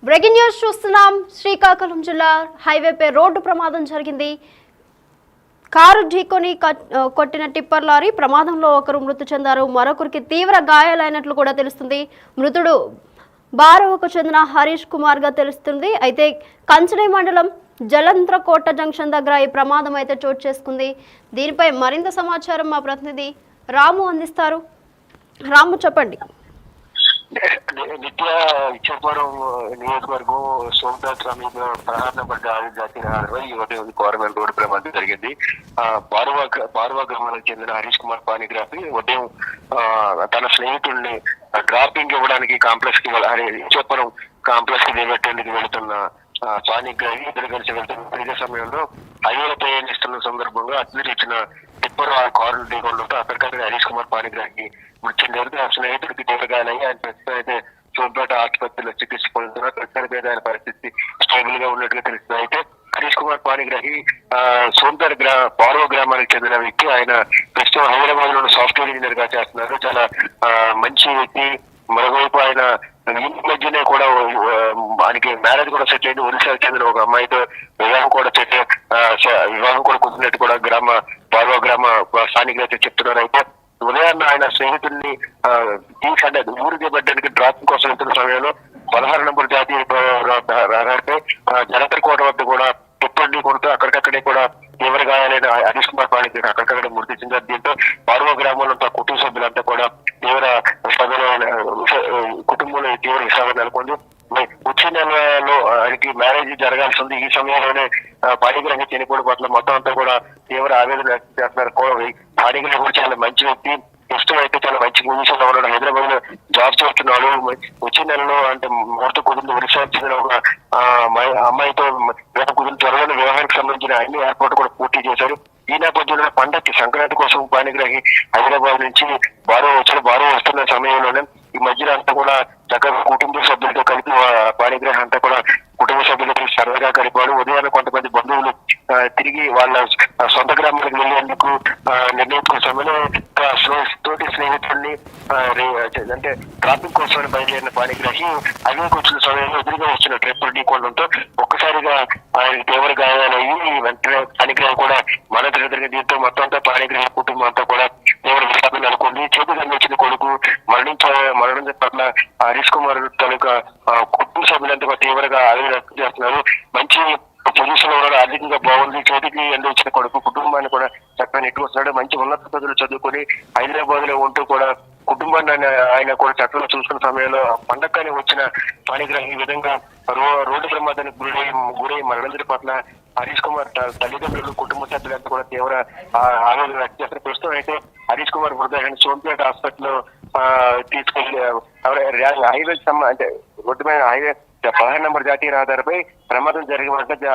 Breaking news చూస్తున్నాం. శ్రీకాకుళం జిల్లా హైవేపై road ప్రమాదం జరిగింది. కారు ఢీకొని కొట్టిన టిప్పర్ లారీ ప్రమాదంలో ఒకరు మృతి చెందారు. మరొకరికి తీవ్ర గాయాలైనట్లు కూడా తెలుస్తుంది. మృతుడు బారవకు చెందిన హరీష్ కుమార్ గా తెలుస్తుంది. అయితే కంచనే మండలం జలంత్రకోట జంక్షన్ దగ్గర ఈ ప్రమాదం అయితే చోటు చేసుకుంది. దీనిపై మరింత సమాచారం మా ప్రతినిధి రాము అందిస్తారు. రాము, చెప్పండి. నిత్య ఇచ్చాపురం నియోజకవర్గం సోమనాథ్ సమీప 16 నంబర్ జాతీయ రహదారి గవర్నమెంట్ రోడ్డు ప్రమాదం జరిగింది. బారువా గ్రామానికి చెందిన హరీష్ కుమార్ పానిగ్రాఫీ ఉదయం తన స్నేహితుడిని డ్రాపింగ్ ఇవ్వడానికి కాంప్లెక్స్ కి ఇచ్చాపురం కాంప్లెక్స్ కి నిలబెట్టేందుకు వెళుతున్న పానిగ్రాఫీ ఇద్దరు కలిసి వెళ్తున్న ఇదే సమయంలో హైవేలో ప్రయాణిస్తున్న సందర్భంగా అతిథి ఇచ్చిన టిప్పర్ కారు ఢీకొనడంతో అక్కడికక్కడ హరీష్ కుమార్ పానిగ్రాఫీ మృతి చెందారు. ఆ స్నేహితుడికి తీవ్రగానయ్యి ఆయన ప్రస్తుతం అయితే సోంపేట ఆసుపత్రిలో చికిత్స పొందుతున్నారు. ప్రస్తుతానికి అయితే ఆయన పరిస్థితి స్టేబుల్ గా ఉన్నట్టుగా తెలుస్తుంది. అయితే హరీష్ కుమార్ పానిగ్రాహి సోంపేట బారవ గ్రామానికి చెందిన వ్యక్తి. ఆయన ప్రస్తుతం హైదరాబాద్ లో సాఫ్ట్వేర్ ఇంజనీర్ గా చేస్తున్నారు. చాలా మంచి వ్యక్తి. మరోవైపు ఆయన ఈ మధ్యనే కూడా ఆయనకి మ్యారేజ్ కూడా సెట్ అయింది. ఒరిస్సాకి చెందిన ఒక అమ్మాయితో వివాహం కూడా కుదిరినట్టు కూడా బారవ గ్రామ స్థానికులు అయితే చెప్తున్నారు. అయితే ఉదయాన్న ఆయన స్నేహితుడిని ఊరు దిగబడ్డానికి డ్రాపింగ్ కోసం వెళ్తున్న సమయంలో 16 నంబర్ జాతీయ రహదారిపై జలంత్రకోట వద్ద కూడా టిప్పర్ని కొడుతూ అక్కడికక్కడే కూడా తీవ్ర గాయాలైన హరీష్ కుమార్ పానిగ్రాహి అక్కడికక్కడ మృతి చెందారు. దీంతో బారవ గ్రామంలో కుటుంబ సభ్యులంతా కూడా తీవ్ర కుటుంబంలో తీవ్ర విషాదం నెలకొంది. వచ్చే నెలలో ఆయనకి మ్యారేజ్ జరగాల్సి ఉంది. ఈ సమయంలోనే పానిగ్రాహి చనిపోవడం పట్ల మొత్తం అంతా కూడా తీవ్ర ఆవేదన వ్యక్తం చేస్తున్నారు. పానిగ్రాహి కూడా చాలా మంచి వ్యక్తి. ప్రస్తుతం అయితే చాలా మంచి పొజిషన్ లో ఉన్నాడు. హైదరాబాద్ లో జాబ్ చేస్తున్నాడు. వచ్చే నెలలో అంటే ముహూర్తం కుదిరిన ఒరిస్సాకి చెందిన ఒక అమ్మాయితో కుదిరిన త్వరలో వివాహానికి సంబంధించిన అన్ని ఏర్పాట్లు కూడా పూర్తి చేశారు. ఈ నేపథ్యంలో పండక్కి సంక్రాంతి కోసం పానిగ్రాహి హైదరాబాద్ నుంచి బారో వస్తున్న సమయంలోనే ఈ మధ్యలో అంతా కూడా చక్కగా కుటుంబ సభ్యులతో కలిపి పానిగ్రాహి అంతా కూడా కుటుంబ సభ్యులతో సరదాగా కలిపాడు. ఉదయాన్నే కొంతమంది బంధువులు తిరిగి వాళ్ళ సొంత గ్రామాలకు వెళ్లేందుకు నిర్ణయించుకున్న సమయంలో తోటి స్నేహితుడిని అంటే ట్రాఫిక్ కోసం బయలుదేరిన పానిగ్రాహి అవికి వచ్చిన సమయంలో ఎదురుగా వచ్చిన ట్రిప్పర్ ఢీకొనడంతో ఒక్కసారిగా ఆయన తీవ్ర గాయాలయ్యి వెంటనే పానిగ్రాహి కూడా మరణించిన. దీంతో మొత్తం అంతా పానిగ్రాహి కుటుంబం అంతా కూడా తీవ్ర విషాదం నెలకొంది. చేతికి అందించిన కొడుకు మరణించ పట్ల హరీష్ కుమార్ తాలూకా కుటుంబ సభ్యులంతా తీవ్రంగా ఆవేదన వ్యక్తం చేస్తున్నారు. మంచి పొజిషన్ లో ఉన్నాడు, ఆర్థికంగా బాగుంది. చేతికి అందించిన కొడుకు కుటుంబాన్ని కూడా చక్కగా నెట్టుకొస్తున్నాడు. మంచి ఉన్నత చదువులు చదువుకొని హైదరాబాద్ లో ఉంటూ కూడా కుటుంబాన్ని ఆయన కూడా చక్కగా చూసుకున్న సమయంలో పండగని వచ్చిన పానిగ్రాహి ఈ విధంగా రోడ్డు ప్రమాదానికి గురై మరణించడం పట్ల హరీష్ కుమార్ తల్లిదండ్రులు కుటుంబ సభ్యులంతా కూడా తీవ్ర ఆవేదన వ్యక్తం చేస్తారు. ప్రస్తుతం అయితే హరీష్ కుమార్ మృతదేహాన్ని సోంపేట హాస్పిటల్ తీసుకెళ్లి హైవే అంటే రోడ్డు మీద హైవే 16 నంబర్ జాతీయ రహదారిపై ప్రమాదం జరిగిన వెంటనే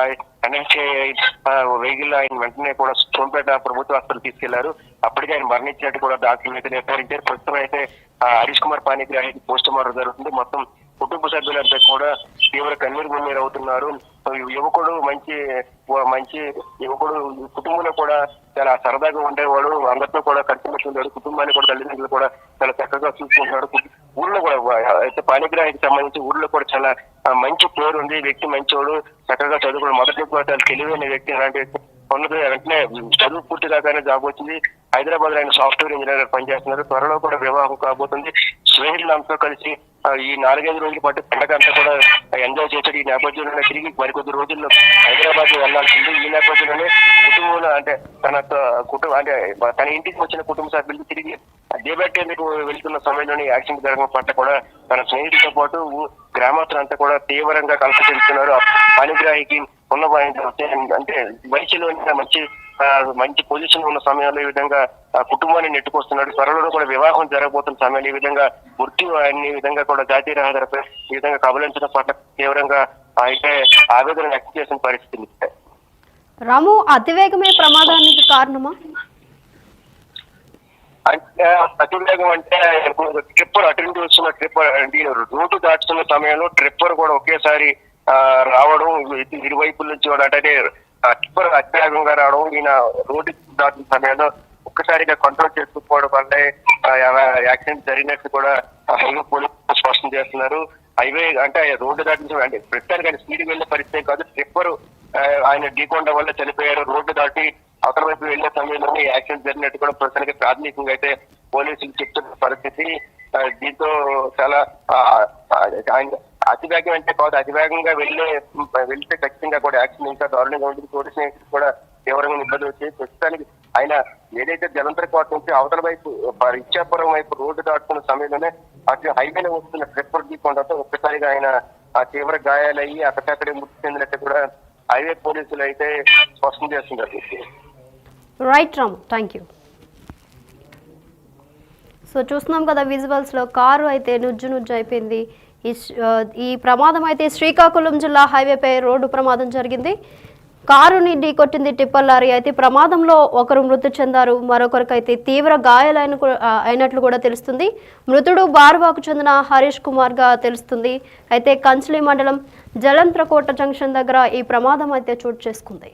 వెహికల్ ఆయన వెంటనే కూడా సోంపేట ప్రభుత్వ హాస్పిటల్ తీసుకెళ్లారు. అప్పటికే ఆయన మరణించినట్టు కూడా డాక్టర్లు అయితే నిర్ధారించారు. ప్రస్తుతం అయితే హరీష్ కుమార్ పానిగ్రాహి పోస్ట్ మార్టం జరుగుతుంది. మొత్తం కుటుంబ సభ్యులంతా కూడా తీవ్ర కన్నీరు అవుతున్నారు. యువకుడు మంచి యువకుడు కుటుంబంలో కూడా చాలా సరదాగా ఉండేవాడు. అందరితో కూడా కలిసి ఉండేవాడు. కుటుంబాన్ని కూడా తల్లిదండ్రులు కూడా చాలా చక్కగా చూసుకుంటున్నాడు. ఊర్లో కూడా అయితే పానిగ్రాహికి సంబంధించి ఊర్లో కూడా చాలా మంచి పేరు ఉంది. వ్యక్తి మంచోడు, చక్కగా చదువుకోవడం మొదటి కూడా చాలా తెలివైన వ్యక్తి. అలాంటి ఉన్నది వెంటనే చదువు పూర్తి కాగానే జాబ్ వచ్చింది. హైదరాబాద్ లో ఆయన సాఫ్ట్వేర్ ఇంజనీర్ పనిచేస్తున్నారు. త్వరలో కూడా వివాహం కాబోతుంది. స్నేహితులంతా కలిసి ఈ 4-5 రోజుల పాటు పండగ అంతా కూడా ఎంజాయ్ చేశాడు. ఈ నేపథ్యంలోనే తిరిగి మరికొద్ది రోజుల్లో హైదరాబాద్ వెళ్లాల్సింది. ఈ నేపథ్యంలోనే కుటుంబంలో అంటే తన ఇంటికి వచ్చిన కుటుంబ సభ్యులకి తిరిగి దేబెట్టేందుకు వెళ్తున్న సమయంలోనే యాక్సిడెంట్ జరగడం పట్ల కూడా తన స్నేహితులతో పాటు గ్రామస్తులంతా కూడా తీవ్రంగా కలిసి చెందుతున్నారు. పానిగ్రాహికి ఉన్న అంటే వయసులో మంచి పొజిషన్ ఉన్న సమయంలో ఈ విధంగా కుటుంబాన్ని నెట్టుకొస్తున్నాడు. త్వరలో కూడా వివాహం జరగబోతున్న సమయంలో ఈ విధంగా మృత్యు అన్ని విధంగా కూడా జాతీయ రహదారిపై ఈ విధంగా కబలించడం పట్ల తీవ్రంగా అయితే ఆవేదన వ్యక్తం చేసిన పరిస్థితి. రాము, అతివేగమే ప్రమాదానికి కారణమా? అంటే అతివేగం అంటే ట్రిప్పర్ అటు నుండి వస్తున్న రోడ్డు దాటుతున్న సమయంలో ట్రిప్పర్ కూడా ఒకేసారి రావడం, ఇరువైపుల నుంచి కూడా అంటే ట్రిప్పర్ అతివేగంగా రావడం, ఈయన రోడ్డు దాటుతున్న సమయంలో ఒక్కసారిగా కంట్రోల్ చేసుకోకపోవడం వల్లే యాక్సిడెంట్ జరిగినట్టు కూడా హైవే పోలీసులు స్పష్టం చేస్తున్నారు. హైవే అంటే రోడ్డు దాటించడం అంటే ప్రస్తుతానికి ఆయన స్పీడ్ వెళ్లే పరిస్థితి కాదు. ట్రిప్పర్ ఆయన ఢీకొండ వల్ల చనిపోయారు. రోడ్డు దాటి అవతల వైపు వెళ్లే సమయంలోనే యాక్సిడెంట్ జరిగినట్టు కూడా ప్రస్తుతానికి ప్రాథమికంగా అయితే పోలీసులు చెప్తున్న పరిస్థితి. దీంతో చాలా ఆయన అతివేగం అంటే కాదు, అతివేగంగా వెళ్తే ఖచ్చితంగా కూడా యాక్సిడెంట్ ఇంకా దారుణంగా ఉంటుంది. పోలీసులు కూడా తీవ్రంగా ఇబ్బంది వచ్చాయి. ప్రస్తుతానికి ఆయన ఏదైతే జలంతర కోట నుంచి అవతల వైపు ఇచ్చాపురం వైపు రోడ్డు దాటుకున్న సమయంలోనే అటు హైవేలో వస్తున్న ట్రిప్పర్ ఢీకొనడంతో ఒక్కసారిగా ఆయన తీవ్ర గాయాలయ్యి అక్కడక్కడే మృతి చెందినట్టు కూడా హైవే పోలీసులు అయితే స్పష్టం చేస్తున్నారు. Right Ram, thank you. So చూస్తున్నాం కదా విజువల్స్లో, కారు అయితే నుజ్జు అయిపోయింది. ఈ ప్రమాదం అయితే శ్రీకాకుళం జిల్లా హైవేపై రోడ్డు ప్రమాదం జరిగింది. కారుని ఢీకొట్టింది టిప్పర్ లారీ. అయితే ప్రమాదంలో ఒకరు మృతి చెందారు, మరొకరికి అయితే తీవ్ర అయినట్లు కూడా తెలుస్తుంది. మృతుడు బార్వాకు చెందిన హరీష్ కుమార్ గా తెలుస్తుంది. అయితే కంచిలి మండలం జలంత్రకోట జంక్షన్ దగ్గర ఈ ప్రమాదం అయితే చోటు చేసుకుంది.